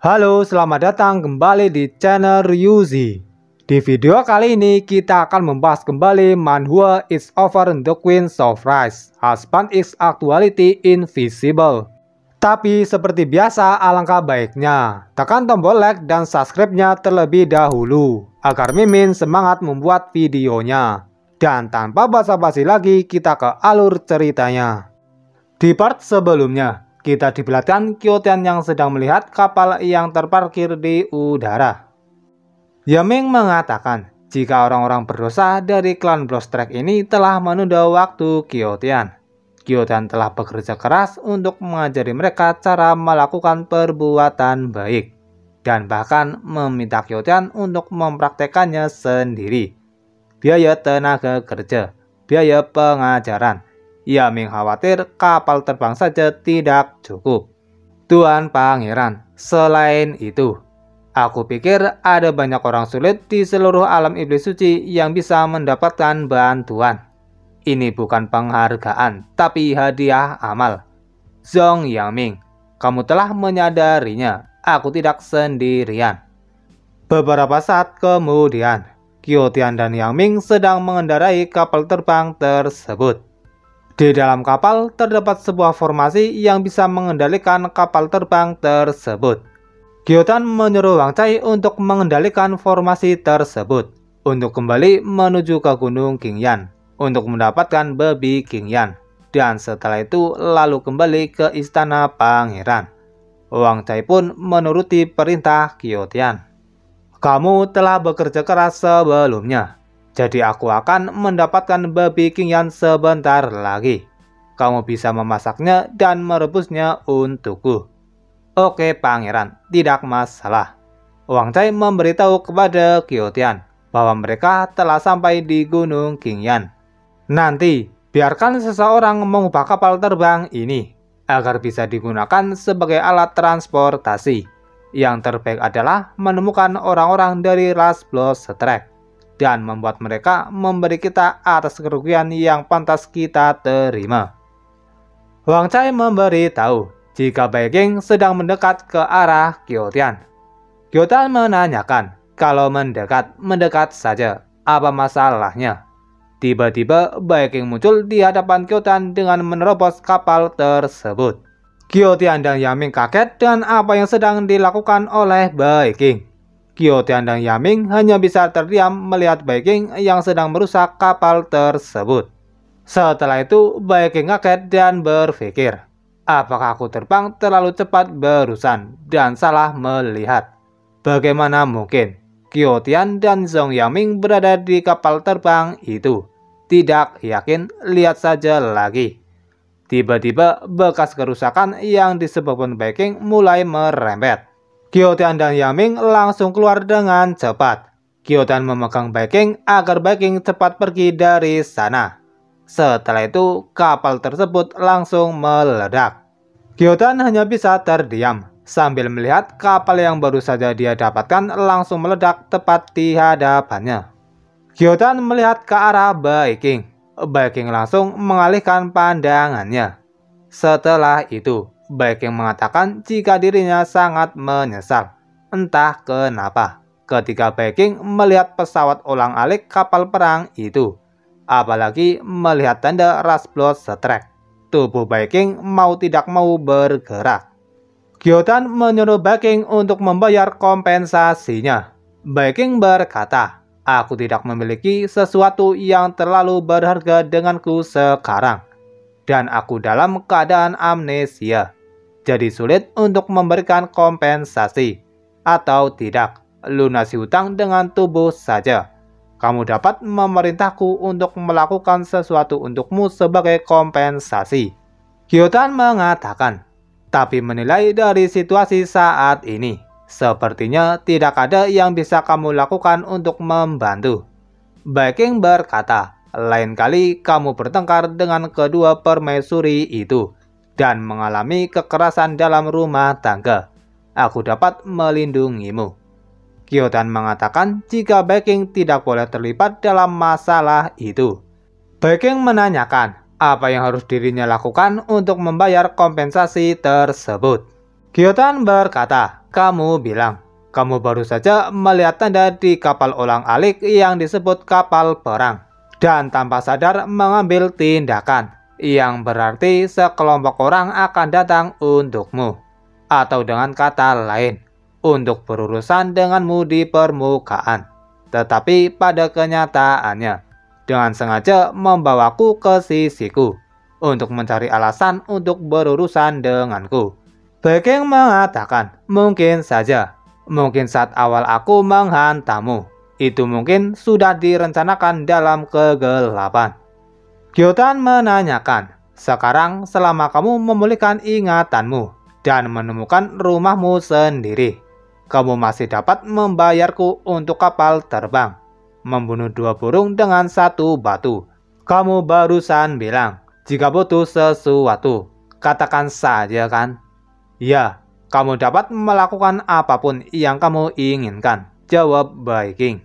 Halo, selamat datang kembali di channel Ryuzi. Di video kali ini kita akan membahas kembali manhwa It's Over the Queen of Rise, Husband X Actuality Invisible. Tapi seperti biasa alangkah baiknya tekan tombol like dan subscribe-nya terlebih dahulu agar Mimin semangat membuat videonya. Dan tanpa basa-basi lagi kita ke alur ceritanya. Di part sebelumnya kita diperlihatkan Kyotian yang sedang melihat kapal yang terparkir di udara. Yaming mengatakan jika orang-orang berdosa dari klan Bloodstrike ini telah menunda waktu Kyotian. Kyotian telah bekerja keras untuk mengajari mereka cara melakukan perbuatan baik. Dan bahkan meminta Kyotian untuk mempraktekannya sendiri. Biaya tenaga kerja, biaya pengajaran. Yaming khawatir kapal terbang saja tidak cukup. Tuan Pangeran, selain itu, aku pikir ada banyak orang sulit di seluruh alam iblis suci yang bisa mendapatkan bantuan. Ini bukan penghargaan, tapi hadiah amal. Zhong Yaming, kamu telah menyadarinya, aku tidak sendirian. Beberapa saat kemudian, Kyotian dan Yaming sedang mengendarai kapal terbang tersebut. Di dalam kapal terdapat sebuah formasi yang bisa mengendalikan kapal terbang tersebut. Kyotian menyuruh Wang Cai untuk mengendalikan formasi tersebut untuk kembali menuju ke Gunung Qingyan untuk mendapatkan babi Qingyan, dan setelah itu lalu kembali ke istana pangeran. Wang Cai pun menuruti perintah Kyotian. Kamu telah bekerja keras sebelumnya. Jadi aku akan mendapatkan babi Qingyan sebentar lagi. Kamu bisa memasaknya dan merebusnya untukku. Oke pangeran, tidak masalah. Wang Cai memberitahu kepada Kyotian bahwa mereka telah sampai di Gunung Qingyan. Nanti, biarkan seseorang mengubah kapal terbang ini agar bisa digunakan sebagai alat transportasi. Yang terbaik adalah menemukan orang-orang dari ras Bloodstrike dan membuat mereka memberi kita atas kerugian yang pantas kita terima. Wang Cai memberitahu jika Beijing sedang mendekat ke arah Kyotian. Kyotian menanyakan, kalau mendekat saja, apa masalahnya? Tiba-tiba Beijing muncul di hadapan Kyotian dengan menerobos kapal tersebut. Kyotian dan Yaming kaget dengan apa yang sedang dilakukan oleh Beijing. Kyotian dan Yaming hanya bisa terdiam melihat Beijing yang sedang merusak kapal tersebut. Setelah itu Beijing kaget dan berpikir, apakah aku terbang terlalu cepat berusan dan salah melihat? Bagaimana mungkin Kyotian dan Zhong Yaming berada di kapal terbang itu? Tidak yakin, lihat saja lagi. Tiba-tiba bekas kerusakan yang disebabkan Beijing mulai merembet. Kyotian dan Yaming langsung keluar dengan cepat. Kyotian memegang Beijing agar Beijing cepat pergi dari sana. Setelah itu kapal tersebut langsung meledak. Kyotian hanya bisa terdiam sambil melihat kapal yang baru saja dia dapatkan langsung meledak tepat di hadapannya. Kyotian melihat ke arah Beijing. Beijing langsung mengalihkan pandangannya. Setelah itu Beijing mengatakan jika dirinya sangat menyesal. Entah kenapa ketika Beijing melihat pesawat ulang-alik kapal perang itu. Apalagi melihat tanda ras Bloodstrike. Tubuh Beijing mau tidak mau bergerak. Kyotian menyuruh Beijing untuk membayar kompensasinya. Beijing berkata, aku tidak memiliki sesuatu yang terlalu berharga denganku sekarang. Dan aku dalam keadaan amnesia. Jadi sulit untuk memberikan kompensasi. Atau tidak, lunasi hutang dengan tubuh saja. Kamu dapat memerintahku untuk melakukan sesuatu untukmu sebagai kompensasi. Kyotian mengatakan, tapi menilai dari situasi saat ini, sepertinya tidak ada yang bisa kamu lakukan untuk membantu. Beijing berkata, lain kali kamu bertengkar dengan kedua permaisuri itu dan mengalami kekerasan dalam rumah tangga. Aku dapat melindungimu. Kyotian mengatakan jika Beijing tidak boleh terlibat dalam masalah itu. Beijing menanyakan apa yang harus dirinya lakukan untuk membayar kompensasi tersebut. Kyotian berkata, kamu bilang, kamu baru saja melihat tanda di kapal ulang-alik yang disebut kapal perang, dan tanpa sadar mengambil tindakan, yang berarti sekelompok orang akan datang untukmu, atau dengan kata lain, untuk berurusan denganmu di permukaan. Tetapi pada kenyataannya, dengan sengaja membawaku ke sisiku, untuk mencari alasan untuk berurusan denganku. Viking mengatakan, mungkin saja, mungkin saat awal aku menghantammu, itu mungkin sudah direncanakan dalam kegelapan. Kyotan menanyakan, sekarang selama kamu memulihkan ingatanmu dan menemukan rumahmu sendiri, kamu masih dapat membayarku untuk kapal terbang, membunuh 2 burung dengan 1 batu. Kamu barusan bilang, jika butuh sesuatu, katakan saja kan? Ya, kamu dapat melakukan apapun yang kamu inginkan, jawab Viking.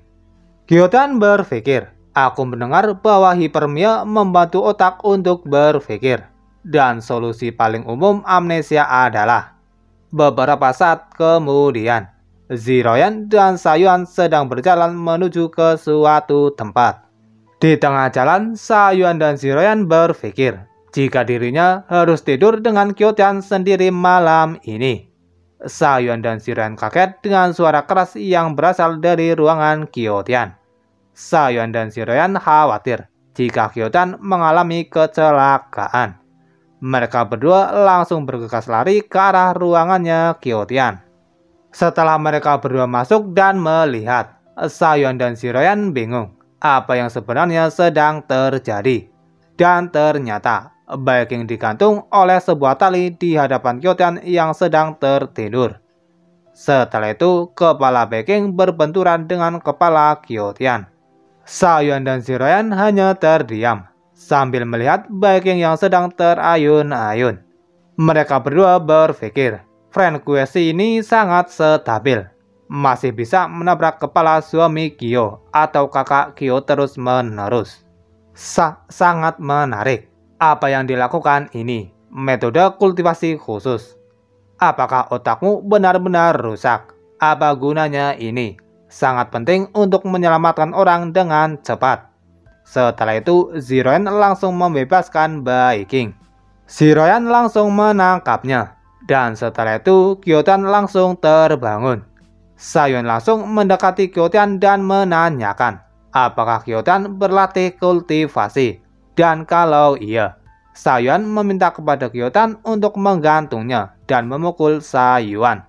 Kyotan berpikir, aku mendengar bahwa hipermia membantu otak untuk berpikir, dan solusi paling umum amnesia adalah. Beberapa saat kemudian, Ziroyan dan Sayuan sedang berjalan menuju ke suatu tempat. Di tengah jalan, Sayuan dan Ziroyan berpikir jika dirinya harus tidur dengan Kyotan sendiri malam ini. Sayuan dan Ziroyan kaget dengan suara keras yang berasal dari ruangan Kyotan. Sayuan dan Ziroyan khawatir jika Kyotan mengalami kecelakaan. Mereka berdua langsung bergegas lari ke arah ruangannya Kyotan. Setelah mereka berdua masuk dan melihat, Sayuan dan Ziroyan bingung apa yang sebenarnya sedang terjadi. Dan ternyata Viking digantung oleh sebuah tali di hadapan Kyotan yang sedang tertidur. Setelah itu, kepala Viking berbenturan dengan kepala Kyotan. Sayuan dan Ziroyan hanya terdiam sambil melihat Viking yang sedang terayun-ayun. Mereka berdua berpikir, frekuensi ini sangat stabil, masih bisa menabrak kepala suami Kyo atau kakak Kyo terus-menerus. Sangat menarik. Apa yang dilakukan ini, metode kultivasi khusus. Apakah otakmu benar-benar rusak? Apa gunanya ini? Sangat penting untuk menyelamatkan orang dengan cepat. Setelah itu, Ziroyan langsung membebaskan Viking. Ziroyan langsung menangkapnya. Dan setelah itu, Kyotan langsung terbangun. Sayuan langsung mendekati Kyotan dan menanyakan, apakah Kyotan berlatih kultivasi? Dan kalau iya, Sayuan meminta kepada Kyotan untuk menggantungnya dan memukul Sayuan.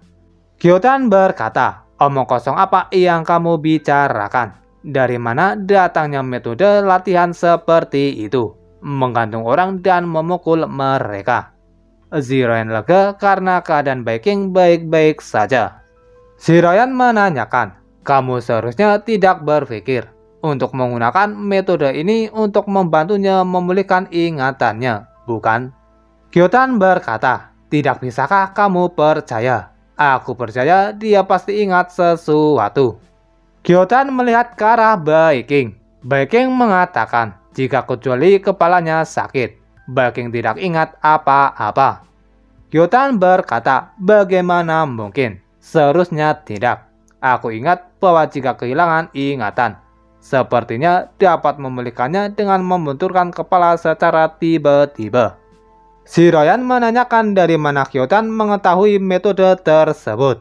Kyotan berkata, omong kosong apa yang kamu bicarakan? Dari mana datangnya metode latihan seperti itu? Menggantung orang dan memukul mereka. Ziroyan lega karena keadaan Viking baik-baik saja. Ziroyan menanyakan, kamu seharusnya tidak berpikir untuk menggunakan metode ini untuk membantunya memulihkan ingatannya, bukan? Kyotan berkata, tidak bisakah kamu percaya? Aku percaya dia pasti ingat sesuatu. Kyotan melihat ke arah Viking. Viking mengatakan, jika kecuali kepalanya sakit, Viking tidak ingat apa-apa. Kyotan berkata, bagaimana mungkin? Seharusnya tidak. Aku ingat bahwa jika kehilangan ingatan, sepertinya dapat memulihkannya dengan membenturkan kepala secara tiba-tiba. Ziroyan menanyakan dari mana Kyotan mengetahui metode tersebut.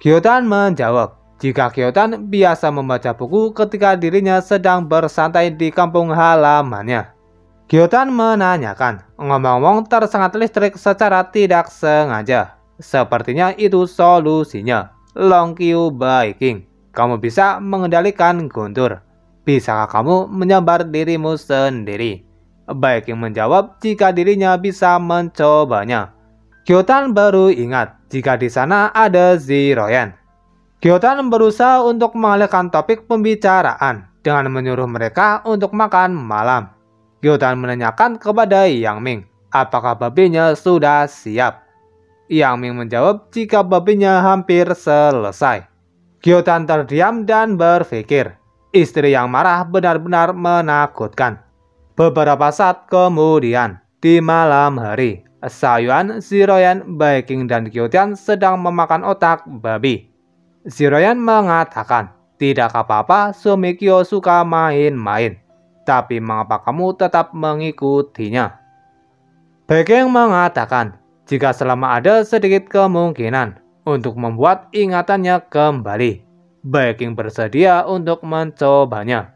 Kyotan menjawab, jika Kyotan biasa membaca buku ketika dirinya sedang bersantai di kampung halamannya. Kyotan menanyakan, ngomong-ngomong tersengat listrik secara tidak sengaja. Sepertinya itu solusinya. Long Q Viking. Kamu bisa mengendalikan guntur. Bisakah kamu menyebar dirimu sendiri? Viking menjawab jika dirinya bisa mencobanya. Kyotan baru ingat jika di sana ada Ziroyan. Kyotan berusaha untuk mengalihkan topik pembicaraan dengan menyuruh mereka untuk makan malam. Kyotan menanyakan kepada Yang Ming, apakah babinya sudah siap? Yang Ming menjawab jika babinya hampir selesai. Kyotan terdiam dan berpikir, istri yang marah benar-benar menakutkan. Beberapa saat kemudian, di malam hari, Sayuan, Shiroyan, Baiking, dan Kyotian sedang memakan otak babi. Shiroyan mengatakan, tidak apa-apa, suami Kyo suka main-main. Tapi mengapa kamu tetap mengikutinya? Baiking mengatakan, jika selama ada sedikit kemungkinan untuk membuat ingatannya kembali, Baiking bersedia untuk mencobanya.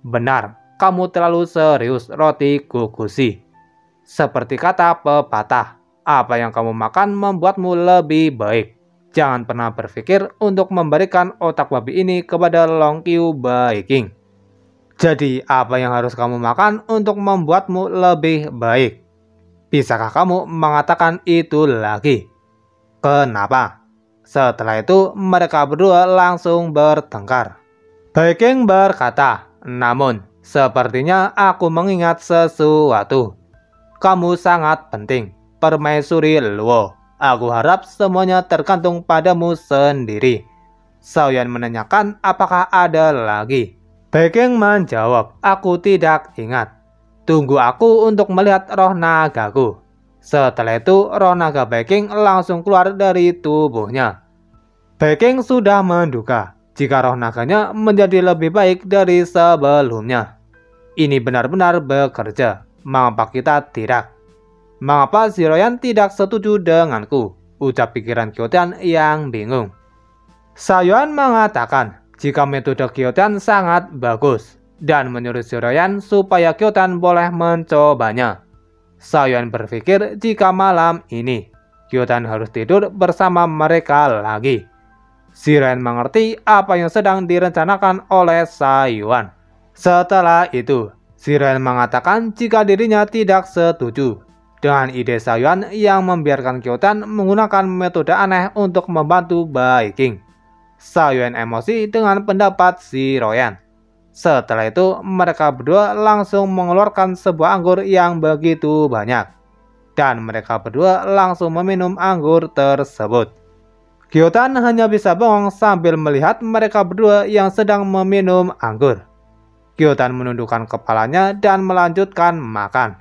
Benar, kamu terlalu serius, roti Kokushi. Seperti kata pepatah, apa yang kamu makan membuatmu lebih baik. Jangan pernah berpikir untuk memberikan otak babi ini kepada Longqiu Baiking. Jadi, apa yang harus kamu makan untuk membuatmu lebih baik? Bisakah kamu mengatakan itu lagi? Kenapa? Setelah itu, mereka berdua langsung bertengkar. Baiking berkata, namun, sepertinya aku mengingat sesuatu. Kamu sangat penting, Permaisuri Luo. Aku harap semuanya tergantung padamu sendiri. Xiaoyan menanyakan apakah ada lagi. Baiking menjawab, aku tidak ingat. Tunggu aku untuk melihat roh nagaku. Setelah itu, roh naga Baiking langsung keluar dari tubuhnya. Baiking sudah menduga jika roh naganya menjadi lebih baik dari sebelumnya. Ini benar-benar bekerja. Mengapa kita tidak? Mengapa Shiroyan tidak setuju denganku? Ucap pikiran Kyotian yang bingung. Sayuan mengatakan jika metode Kyotian sangat bagus dan menyuruh Shiroyan supaya Kyotian boleh mencobanya. Sayuan berpikir jika malam ini Kyotian harus tidur bersama mereka lagi. Shiroyan mengerti apa yang sedang direncanakan oleh Sayuan. Setelah itu, Shiroyan mengatakan jika dirinya tidak setuju dengan ide Sayuan yang membiarkan Kyotian menggunakan metode aneh untuk membantu Baiking. Sayuan emosi dengan pendapat Shiroyan. Setelah itu, mereka berdua langsung mengeluarkan sebuah anggur yang begitu banyak. Dan mereka berdua langsung meminum anggur tersebut. Kyotian hanya bisa bengong sambil melihat mereka berdua yang sedang meminum anggur. Kyotian menundukkan kepalanya dan melanjutkan makan.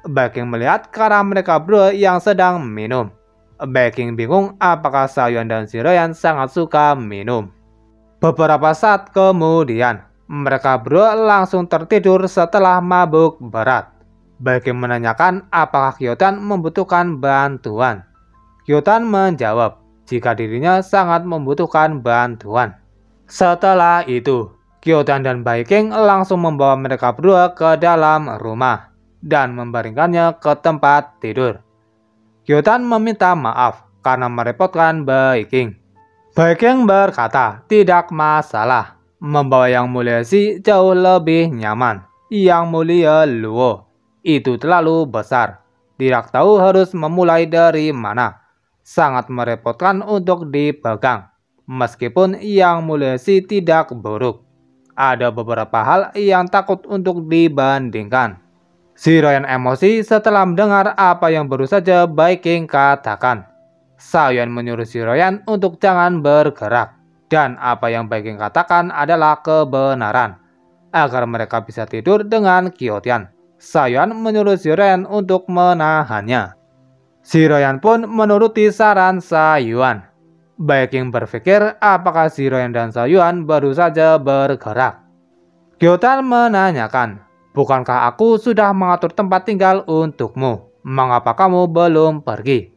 Baiking melihat ke arah mereka berdua yang sedang minum. Baiking bingung apakah Sayuan dan Shiroyan sangat suka minum. Beberapa saat kemudian, mereka berdua langsung tertidur setelah mabuk berat. Baiking menanyakan apakah Kyotian membutuhkan bantuan. Kyotian menjawab jika dirinya sangat membutuhkan bantuan. Setelah itu, Kyotian dan Baiking langsung membawa mereka berdua ke dalam rumah dan membaringkannya ke tempat tidur. Kyotian meminta maaf karena merepotkan Baiking. Baiking berkata, tidak masalah. Membawa Yang Mulia Shi jauh lebih nyaman. Yang Mulia Luo itu terlalu besar. Tidak tahu harus memulai dari mana. Sangat merepotkan untuk dipegang. Meskipun Yang Mulia Shi tidak buruk, ada beberapa hal yang takut untuk dibandingkan. Shiroyan emosi setelah mendengar apa yang baru saja Baiking katakan. Sayuan menyuruh Shiroyan untuk jangan bergerak. Dan apa yang Baiking katakan adalah kebenaran. Agar mereka bisa tidur dengan Kyotian, Sayuan menyuruh Shiroyan untuk menahannya. Shiroyan pun menuruti saran Sayuan. Baiking berpikir apakah Shiroyan dan Sayuan baru saja bergerak. Kyotian menanyakan, bukankah aku sudah mengatur tempat tinggal untukmu? Mengapa kamu belum pergi?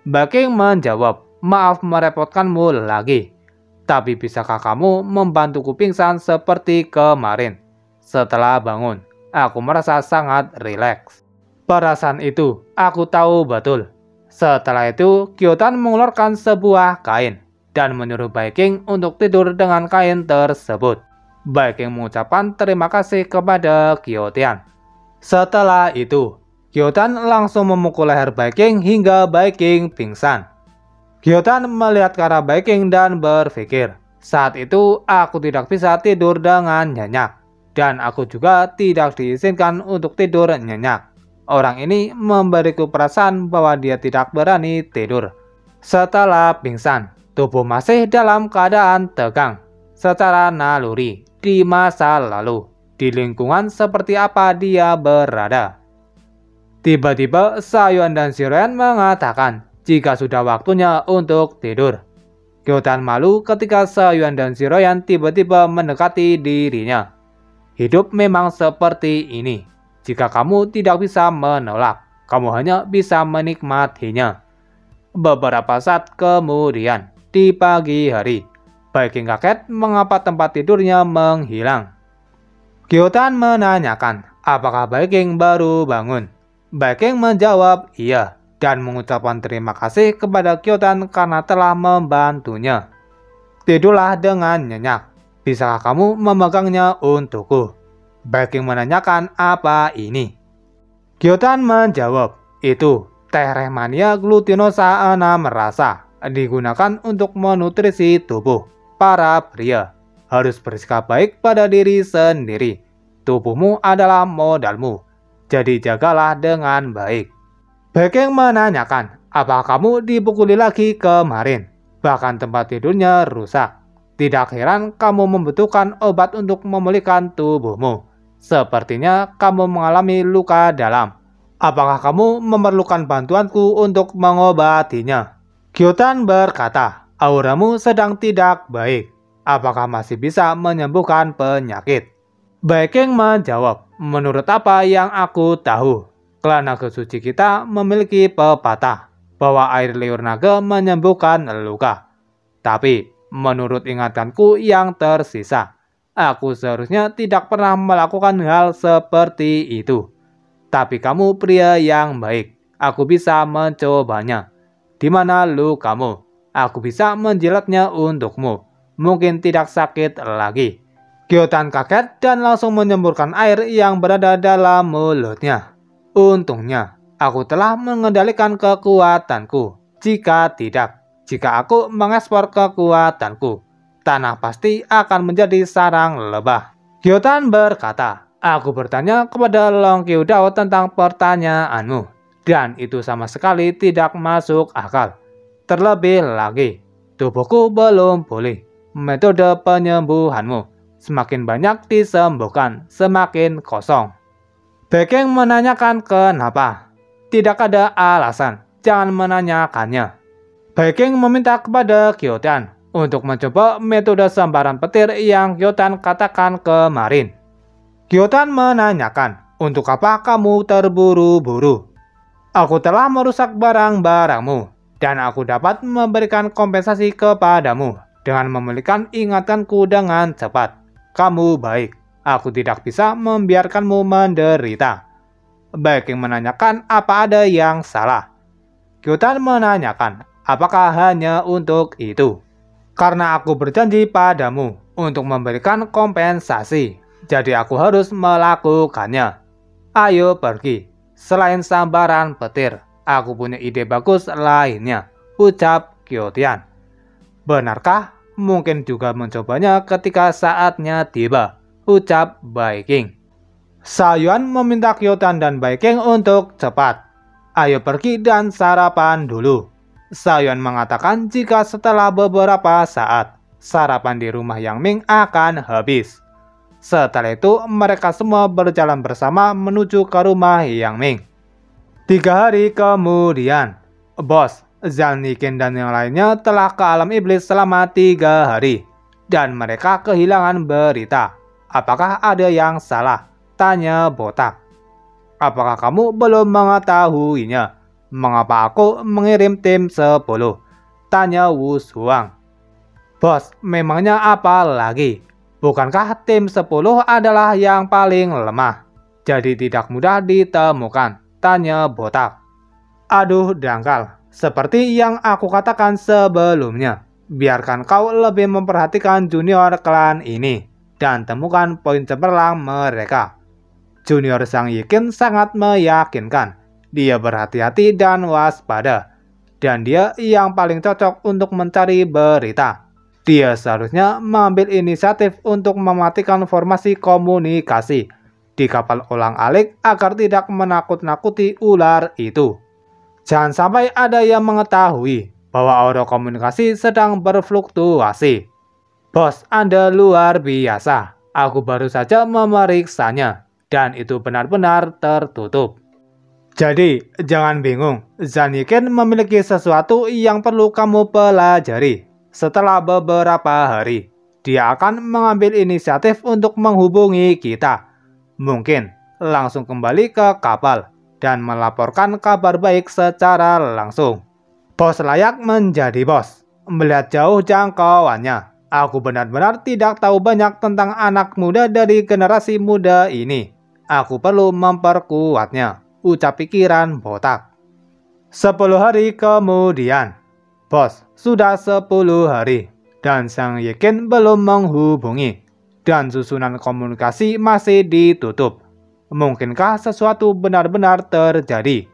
Baiking menjawab, maaf merepotkanmu lagi. Tapi bisakah kamu membantuku pingsan seperti kemarin? Setelah bangun, aku merasa sangat rileks. Perasaan itu, aku tahu betul. Setelah itu, Kyotian mengeluarkan sebuah kain dan menyuruh Baiking untuk tidur dengan kain tersebut. Baiking mengucapkan terima kasih kepada Kyotian. Setelah itu, Kyotian langsung memukul leher Baiking hingga Baiking pingsan. Kyotian melihat ke arah Baiking dan berpikir, saat itu aku tidak bisa tidur dengan nyenyak. Dan aku juga tidak diizinkan untuk tidur nyenyak. Orang ini memberiku perasaan bahwa dia tidak berani tidur. Setelah pingsan, tubuh masih dalam keadaan tegang. Secara naluri, di masa lalu, di lingkungan seperti apa dia berada. Tiba-tiba Sayuan dan Shiroyan mengatakan jika sudah waktunya untuk tidur. Kyotan malu ketika Sayuan dan Shiroyan tiba-tiba mendekati dirinya. Hidup memang seperti ini. Jika kamu tidak bisa menolak, kamu hanya bisa menikmatinya. Beberapa saat kemudian, di pagi hari, Baeking kaget mengapa tempat tidurnya menghilang. Kyotan menanyakan apakah Baeking baru bangun. Baeking menjawab iya dan mengucapkan terima kasih kepada Kyotan karena telah membantunya. Tidurlah dengan nyenyak. Bisakah kamu memegangnya untukku? Baeking menanyakan apa ini. Kyotan menjawab, itu teh Rehmannia glutinosa 6 rasa digunakan untuk menutrisi tubuh. Para pria harus bersikap baik pada diri sendiri. Tubuhmu adalah modalmu, jadi jagalah dengan baik. Baeking menanyakan, apakah kamu dipukuli lagi kemarin? Bahkan tempat tidurnya rusak. Tidak heran kamu membutuhkan obat untuk memulihkan tubuhmu. Sepertinya kamu mengalami luka dalam. Apakah kamu memerlukan bantuanku untuk mengobatinya? Kyotan berkata, auramu sedang tidak baik. Apakah masih bisa menyembuhkan penyakit? Baeking menjawab, menurut apa yang aku tahu, klan naga suci kita memiliki pepatah bahwa air liur naga menyembuhkan luka. Tapi, menurut ingatanku yang tersisa, aku seharusnya tidak pernah melakukan hal seperti itu. Tapi kamu pria yang baik, aku bisa mencobanya. Di mana lukamu? Aku bisa menjilatnya untukmu. Mungkin tidak sakit lagi. Kyotan kaget dan langsung menyemburkan air yang berada dalam mulutnya. Untungnya, aku telah mengendalikan kekuatanku. Jika tidak, jika aku mengekspor kekuatanku, tanah pasti akan menjadi sarang lebah. Kyotan berkata, aku bertanya kepada Long Qiudao tentang pertanyaanmu, dan itu sama sekali tidak masuk akal. Terlebih lagi, tubuhku belum pulih. Metode penyembuhanmu semakin banyak disembuhkan, semakin kosong. Baeking menanyakan kenapa. Tidak ada alasan, jangan menanyakannya. Baeking meminta kepada Kyotan untuk mencoba metode sambaran petir yang Kyotan katakan kemarin. Kyotan menanyakan, untuk apa kamu terburu-buru? Aku telah merusak barang-barangmu, dan aku dapat memberikan kompensasi kepadamu dengan memulihkan ingatanku dengan cepat. Kamu baik, aku tidak bisa membiarkanmu menderita. Baeking menanyakan apa ada yang salah. Kyotan menanyakan, apakah hanya untuk itu? Karena aku berjanji padamu untuk memberikan kompensasi, jadi aku harus melakukannya. Ayo pergi, selain sambaran petir, aku punya ide bagus lainnya, ucap Kyotian. Benarkah? Mungkin juga mencobanya ketika saatnya tiba, ucap Baeking. Sayuan meminta Kyotan dan Baeking untuk cepat. Ayo pergi dan sarapan dulu. Sayuan mengatakan jika setelah beberapa saat, sarapan di rumah Yang Ming akan habis. Setelah itu, mereka semua berjalan bersama menuju ke rumah Yang Ming. 3 hari kemudian, Bos, Zhang Nikin dan yang lainnya telah ke alam iblis selama 3 hari. Dan mereka kehilangan berita. Apakah ada yang salah? Tanya Botak. Apakah kamu belum mengetahuinya? Mengapa aku mengirim tim 10? Tanya Wu Shuang. Bos, memangnya apa lagi? Bukankah tim 10 adalah yang paling lemah? Jadi tidak mudah ditemukan? Tanya Botak. Aduh dangkal. Seperti yang aku katakan sebelumnya, biarkan kau lebih memperhatikan junior klan ini dan temukan poin cemerlang mereka. Junior Sang Yikin sangat meyakinkan. Dia berhati-hati dan waspada, dan dia yang paling cocok untuk mencari berita. Dia seharusnya mengambil inisiatif untuk mematikan formasi komunikasi di kapal ulang-alik agar tidak menakut-nakuti ular itu. Jangan sampai ada yang mengetahui bahwa aura komunikasi sedang berfluktuasi. Bos, Anda luar biasa. Aku baru saja memeriksanya, dan itu benar-benar tertutup. Jadi, jangan bingung. Zhang Yiken memiliki sesuatu yang perlu kamu pelajari. Setelah beberapa hari, dia akan mengambil inisiatif untuk menghubungi kita. Mungkin langsung kembali ke kapal dan melaporkan kabar baik secara langsung. Bos layak menjadi bos. Melihat jauh jangkauannya, aku benar-benar tidak tahu banyak tentang anak muda dari generasi muda ini. Aku perlu memperkuatnya, ucap pikiran botak. 10 hari kemudian, bos, sudah 10 hari, dan Zhang Yiken belum menghubungi, dan susunan komunikasi masih ditutup. Mungkinkah sesuatu benar-benar terjadi?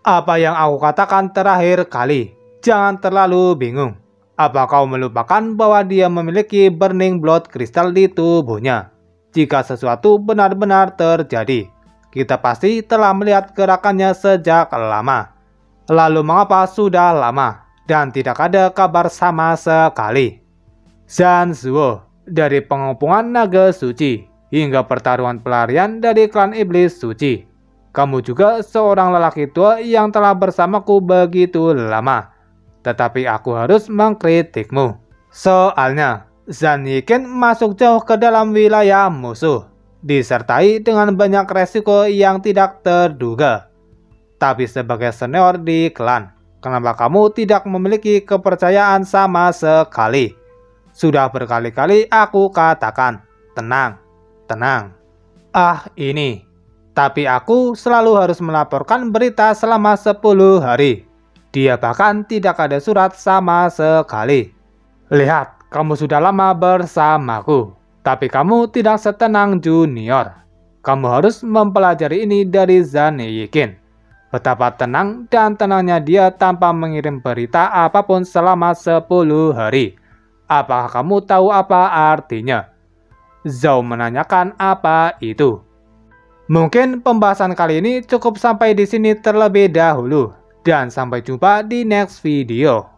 Apa yang aku katakan terakhir kali, jangan terlalu bingung. Apa kau melupakan bahwa dia memiliki burning blood crystal di tubuhnya? Jika sesuatu benar-benar terjadi, kita pasti telah melihat gerakannya sejak lama. Lalu mengapa sudah lama dan tidak ada kabar sama sekali? Zhan Zuo, dari pengepungan naga suci hingga pertaruhan pelarian dari klan iblis suci. Kamu juga seorang lelaki tua yang telah bersamaku begitu lama. Tetapi aku harus mengkritikmu. Soalnya, Zhang Yiken masuk jauh ke dalam wilayah musuh, disertai dengan banyak resiko yang tidak terduga. Tapi sebagai senior di klan, kenapa kamu tidak memiliki kepercayaan sama sekali? Sudah berkali-kali aku katakan, tenang, tenang. Ini. Tapi aku selalu harus melaporkan berita selama 10 hari. Dia bahkan tidak ada surat sama sekali. Lihat, kamu sudah lama bersamaku. Tapi kamu tidak setenang junior. Kamu harus mempelajari ini dari Zhang Yiken. Betapa tenang dan tenangnya dia tanpa mengirim berita apapun selama 10 hari. Apakah kamu tahu apa artinya? Zhao menanyakan apa itu. Mungkin pembahasan kali ini cukup sampai di sini terlebih dahulu. Dan sampai jumpa di next video.